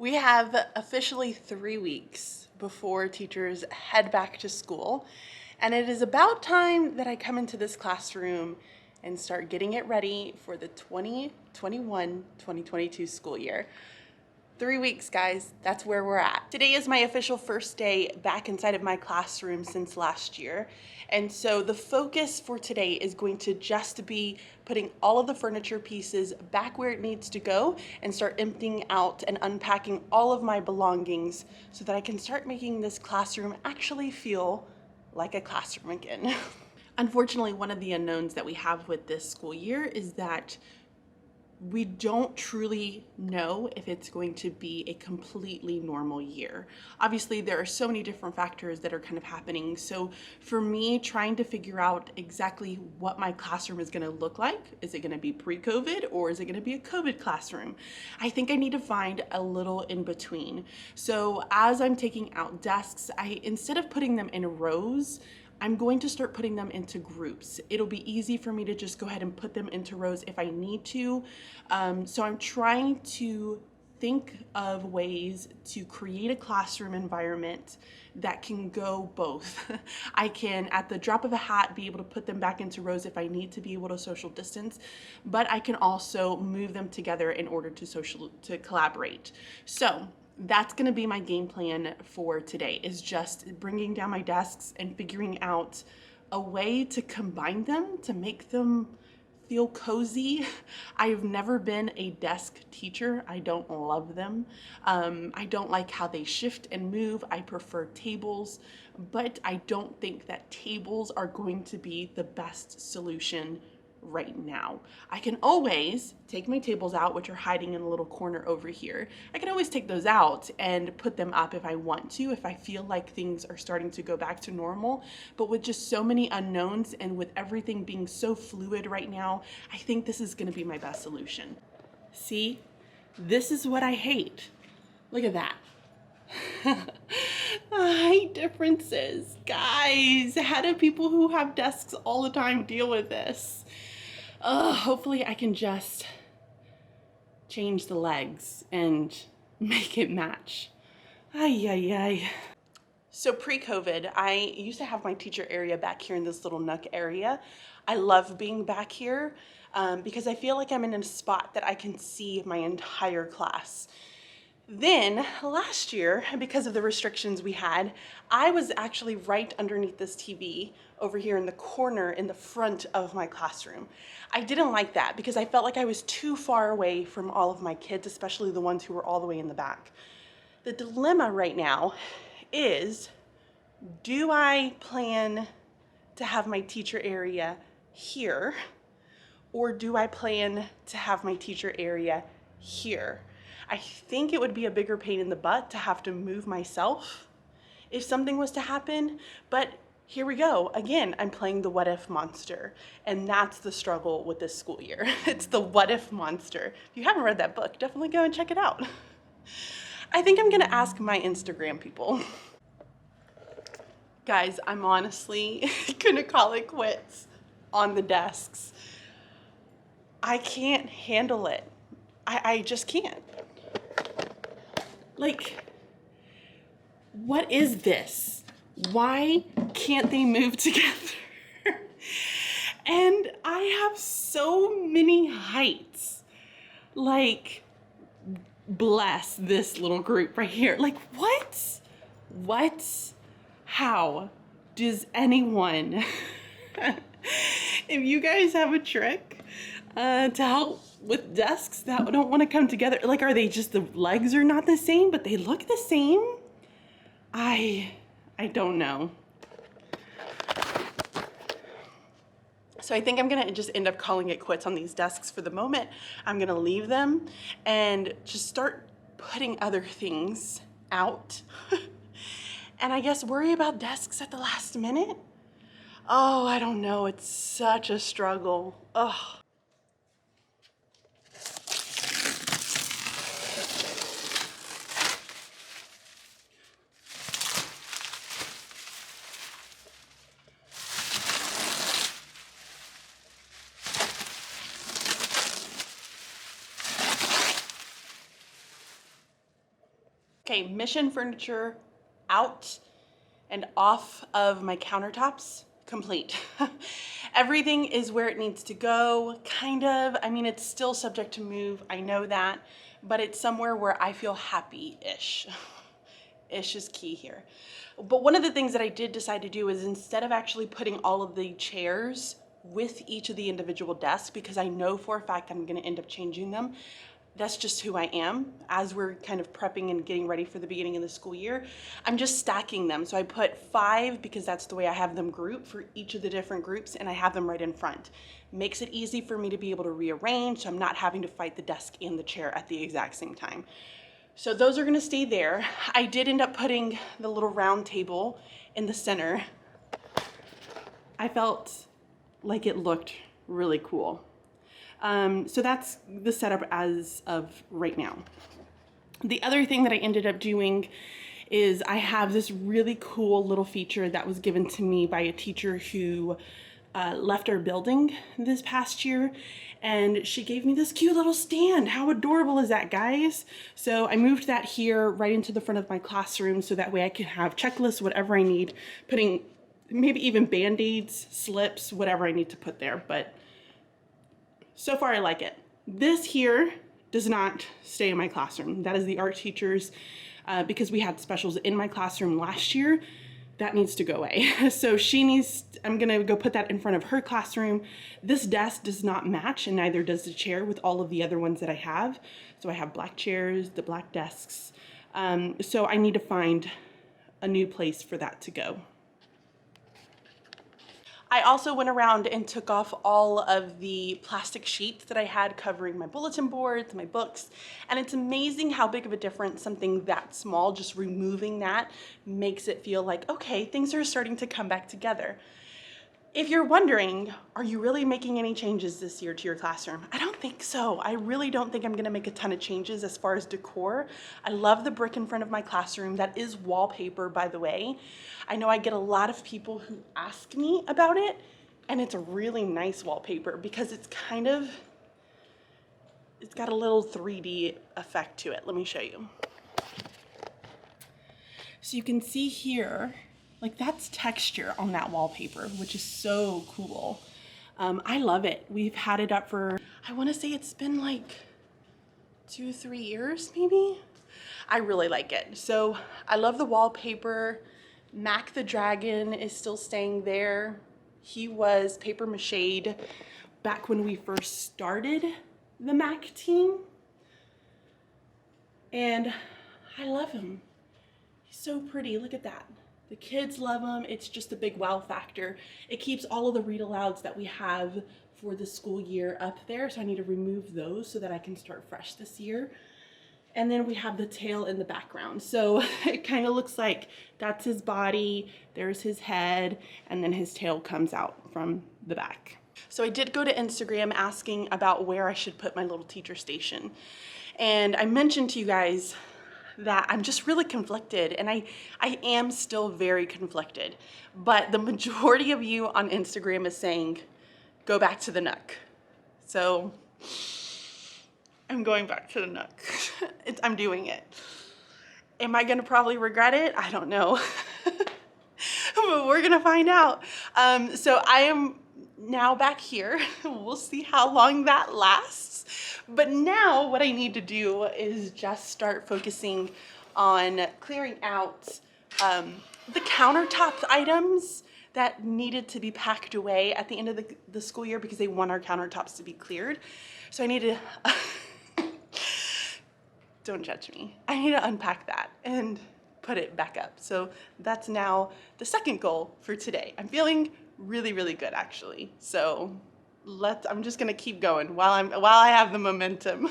We have officially 3 weeks before teachers head back to school, and it is about time that I come into this classroom and start getting it ready for the 2021-2022 school year. 3 weeks, guys, that's where we're at. Today is my official first day back inside of my classroom since last year. And so the focus for today is going to just be putting all of the furniture pieces back where it needs to go and start emptying out and unpacking all of my belongings so that I can start making this classroom actually feel like a classroom again. Unfortunately, one of the unknowns that we have with this school year is that we don't truly know if it's going to be a completely normal year. Obviously, there are so many different factors that are kind of happening. So for me, trying to figure out exactly what my classroom is gonna look like, is it gonna be pre-COVID or is it gonna be a COVID classroom? I think I need to find a little in between. So as I'm taking out desks, instead of putting them in rows, I'm going to start putting them into groups. It'll be easy for me to just go ahead and put them into rows if I need to. So I'm trying to think of ways to create a classroom environment that can go both. I can, at the drop of a hat, be able to put them back into rows if I need to be able to social distance, but I can also move them together in order to collaborate. So that's gonna be my game plan for today, is just bringing down my desks and figuring out a way to combine them to make them feel cozy. I've never been a desk teacher. I don't love them. I don't like how they shift and move. I prefer tables, but I don't think that tables are going to be the best solution right now. I can always take my tables out, which are hiding in a little corner over here. I can always take those out and put them up if I want to, if I feel like things are starting to go back to normal. But with just so many unknowns and with everything being so fluid right now, I think this is gonna be my best solution. See, this is what I hate. Look at that. Height differences. Guys, how do people who have desks all the time deal with this? Hopefully I can just change the legs and make it match. Ay, ay, ay. So pre-COVID, I used to have my teacher area back here in this little nook area. I love being back here because I feel like I'm in a spot that I can see my entire class. Then last year, because of the restrictions we had, I was actually right underneath this TV over here in the corner in the front of my classroom. I didn't like that because I felt like I was too far away from all of my kids, especially the ones who were all the way in the back. The dilemma right now is, do I plan to have my teacher area here, or do I plan to have my teacher area here? I think it would be a bigger pain in the butt to have to move myself if something was to happen, but here we go. Again, I'm playing the what if monster, and that's the struggle with this school year. It's the what if monster. If you haven't read that book, definitely go and check it out. I think I'm gonna ask my Instagram people. Guys, I'm honestly gonna call it quits on the desks. I can't handle it. I just can't. Like, what is this? Why can't they move together? And I have so many heights. Like, bless this little group right here. Like, what? What? How does anyone, if you guys have a trick to help with desks that don't want to come together, like, are they just, the legs are not the same, but they look the same? I don't know. So I think I'm gonna just end up calling it quits on these desks for the moment. I'm gonna leave them and just start putting other things out. And I guess worry about desks at the last minute? Oh, I don't know, it's such a struggle. Oh. Okay, mission furniture out and off of my countertops, complete. Everything is where it needs to go, kind of. I mean, it's still subject to move, I know that, but it's somewhere where I feel happy-ish. Ish is key here. But one of the things that I did decide to do is, instead of actually putting all of the chairs with each of the individual desks, because I know for a fact I'm gonna end up changing them, that's just who I am. As we're kind of prepping and getting ready for the beginning of the school year, I'm just stacking them. So I put 5, because that's the way I have them grouped for each of the different groups, and I have them right in front. Makes it easy for me to be able to rearrange, so I'm not having to fight the desk and the chair at the exact same time. So those are gonna stay there. I did end up putting the little round table in the center. I felt like it looked really cool. So that's the setup as of right now. The other thing that I ended up doing is I have this really cool little feature that was given to me by a teacher who left our building this past year, and she gave me this cute little stand. How adorable is that, guys? So I moved that here right into the front of my classroom, so that way I can have checklists, whatever I need, putting maybe even band-aids, slips, whatever I need to put there. But so far I like it. This here does not stay in my classroom. That is the art teacher's, because we had specials in my classroom last year. That needs to go away. So I'm gonna go put that in front of her classroom. This desk does not match, and neither does the chair with all of the other ones that I have. So I have black chairs, the black desks. So I need to find a new place for that to go. I also went around and took off all of the plastic sheets that I had covering my bulletin boards, my books, and it's amazing how big of a difference something that small, just removing that, makes it feel like, okay, things are starting to come back together. If you're wondering, are you really making any changes this year to your classroom? I don't think so. I really don't think I'm gonna make a ton of changes as far as decor. I love the brick in front of my classroom. That is wallpaper, by the way. I know I get a lot of people who ask me about it, and it's a really nice wallpaper because it's got a little 3D effect to it. Let me show you. So you can see here, like, that's texture on that wallpaper, which is so cool. I love it. We've had it up for, I wanna say it's been like 2-3 years maybe. I really like it. So I love the wallpaper. Mac the Dragon is still staying there. He was paper maché'd back when we first started the Mac team. And I love him. He's so pretty, look at that. The kids love them. It's just a big wow factor. It keeps all of the read alouds that we have for the school year up there, so I need to remove those so that I can start fresh this year. And then we have the tail in the background. So it kind of looks like that's his body, there's his head, and then his tail comes out from the back. So I did go to Instagram asking about where I should put my little teacher station. And I mentioned to you guys that I'm just really conflicted, and I am still very conflicted, but the majority of you on Instagram is saying, go back to the Nook. So I'm going back to the Nook. I'm doing it. Am I gonna probably regret it? I don't know, but we're gonna find out. So I am now back here. We'll see how long that lasts. But now what I need to do is just start focusing on clearing out the countertop items that needed to be packed away at the end of the school year, because they want our countertops to be cleared. So I need to, don't judge me. I need to unpack that and put it back up. So that's now the second goal for today. I'm feeling really, really good actually. So I'm just gonna keep going while I have the momentum.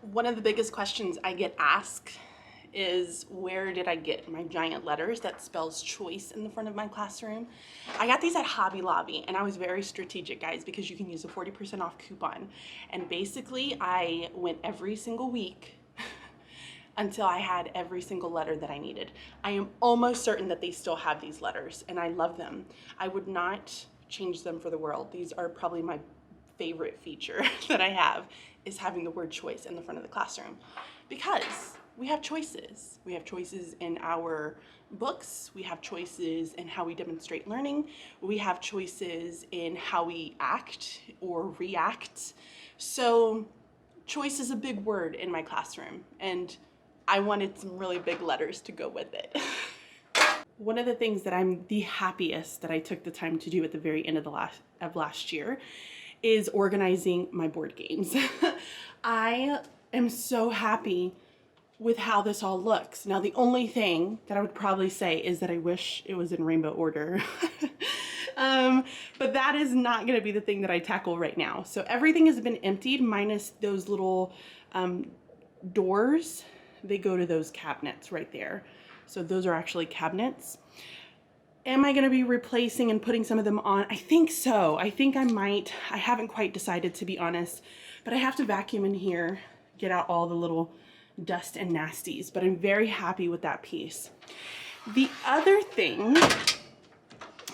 One of the biggest questions I get asked is, where did I get my giant letters that spells choice in the front of my classroom? I got these at Hobby Lobby, and I was very strategic, guys, because you can use a 40% off coupon. And basically I went every single week until I had every single letter that I needed. I am almost certain that they still have these letters, and I love them. I would not change them for the world. These are probably my favorite feature that I have, is having the word choice in the front of the classroom, because we have choices. We have choices in our books, we have choices in how we demonstrate learning, we have choices in how we act or react. So choice is a big word in my classroom, and I wanted some really big letters to go with it. One of the things that I'm the happiest that I took the time to do at the very end of last year is organizing my board games. I am so happy with how this all looks. Now, the only thing that I would probably say is that I wish it was in rainbow order. But that is not gonna be the thing that I tackle right now. So everything has been emptied minus those little doors. They go to those cabinets right there. So those are actually cabinets. Am I gonna be replacing and putting some of them on? I think so. I think I might. I haven't quite decided, to be honest, but I have to vacuum in here, get out all the little dust and nasties, but I'm very happy with that piece. The other thing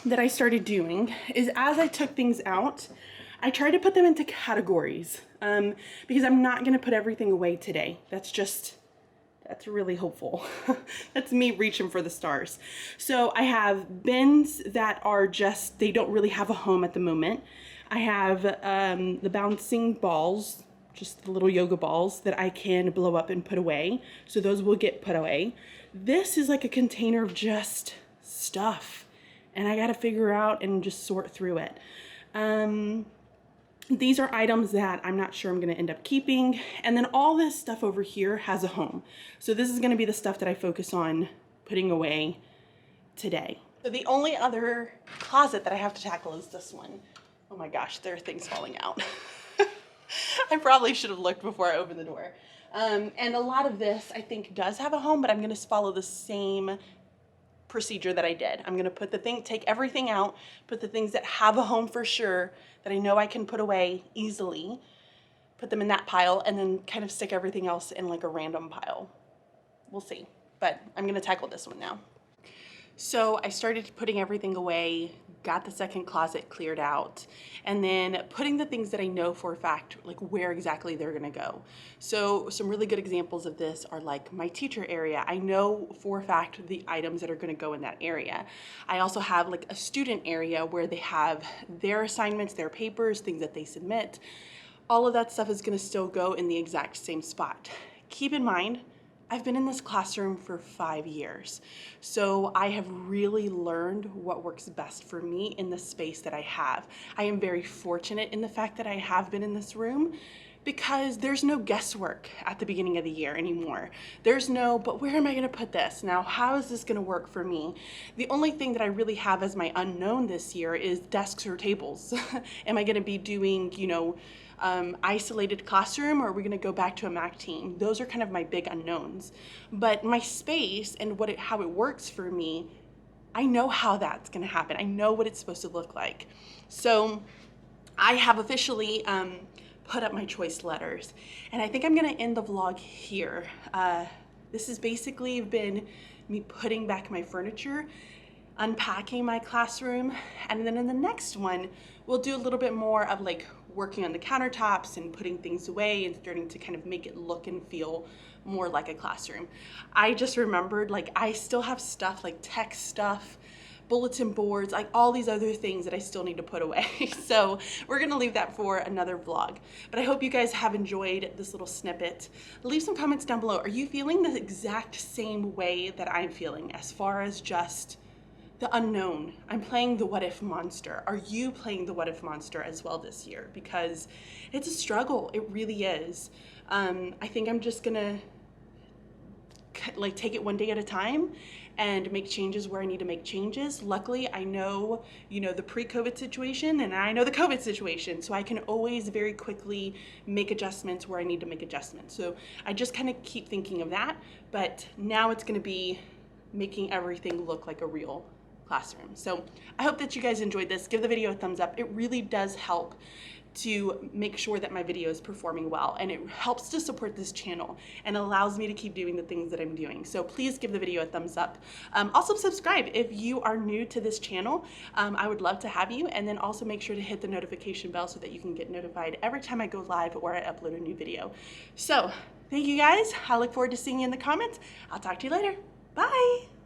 that I started doing is, as I took things out, I tried to put them into categories, because I'm not gonna put everything away today. That's really hopeful. That's me reaching for the stars. So I have bins that are just, they don't really have a home at the moment. I have the bouncing balls, just the little yoga balls that I can blow up and put away. So those will get put away. This is like a container of just stuff, and I gotta figure out and just sort through it. These are items that I'm not sure I'm gonna end up keeping. And then all this stuff over here has a home. So this is gonna be the stuff that I focus on putting away today. So the only other closet that I have to tackle is this one. Oh my gosh, there are things falling out. I probably should have looked before I opened the door. And a lot of this I think does have a home, but I'm gonna follow the same procedure that I did. I'm gonna take everything out, put the things that have a home for sure, that I know I can put away easily, put them in that pile, and then kind of stick everything else in like a random pile. We'll see, but I'm gonna tackle this one now. So I started putting everything away, got the second closet cleared out, and then putting the things that I know for a fact, like where exactly they're gonna go. So some really good examples of this are like my teacher area. I know for a fact the items that are gonna go in that area. I also have like a student area where they have their assignments, their papers, things that they submit. All of that stuff is gonna still go in the exact same spot. Keep in mind, I've been in this classroom for 5 years, so I have really learned what works best for me in the space that I have. I am very fortunate in the fact that I have been in this room, because there's no guesswork at the beginning of the year anymore. There's no, but where am I gonna put this? Now, how is this gonna work for me? The only thing that I really have as my unknown this year is desks or tables. Am I gonna be doing, isolated classroom, or are we gonna go back to a MAC team? Those are kind of my big unknowns. But my space and how it works for me, I know how that's gonna happen. I know what it's supposed to look like. So I have officially put up my choice letters, and I think I'm gonna end the vlog here. This has basically been me putting back my furniture, unpacking my classroom, and then in the next one, we'll do a little bit more of like working on the countertops and putting things away and starting to kind of make it look and feel more like a classroom. I just remembered, like, I still have stuff like tech stuff, bulletin boards, like all these other things that I still need to put away. So we're gonna leave that for another vlog. But I hope you guys have enjoyed this little snippet. Leave some comments down below. Are you feeling the exact same way that I'm feeling as far as just the unknown? I'm playing the what if monster. Are you playing the what if monster as well this year? Because it's a struggle, it really is. I think I'm just gonna like take it one day at a time and make changes where I need to make changes. Luckily, I know, the pre-COVID situation, and I know the COVID situation, so I can always very quickly make adjustments where I need to make adjustments. So I just kind of keep thinking of that, but now it's gonna be making everything look like a real classroom. So I hope that you guys enjoyed this. Give the video a thumbs up. It really does help to make sure that my video is performing well, and it helps to support this channel and allows me to keep doing the things that I'm doing. So please give the video a thumbs up. Also subscribe if you are new to this channel. I would love to have you, and then also make sure to hit the notification bell so that you can get notified every time I go live or I upload a new video. So thank you guys. I look forward to seeing you in the comments. I'll talk to you later. Bye.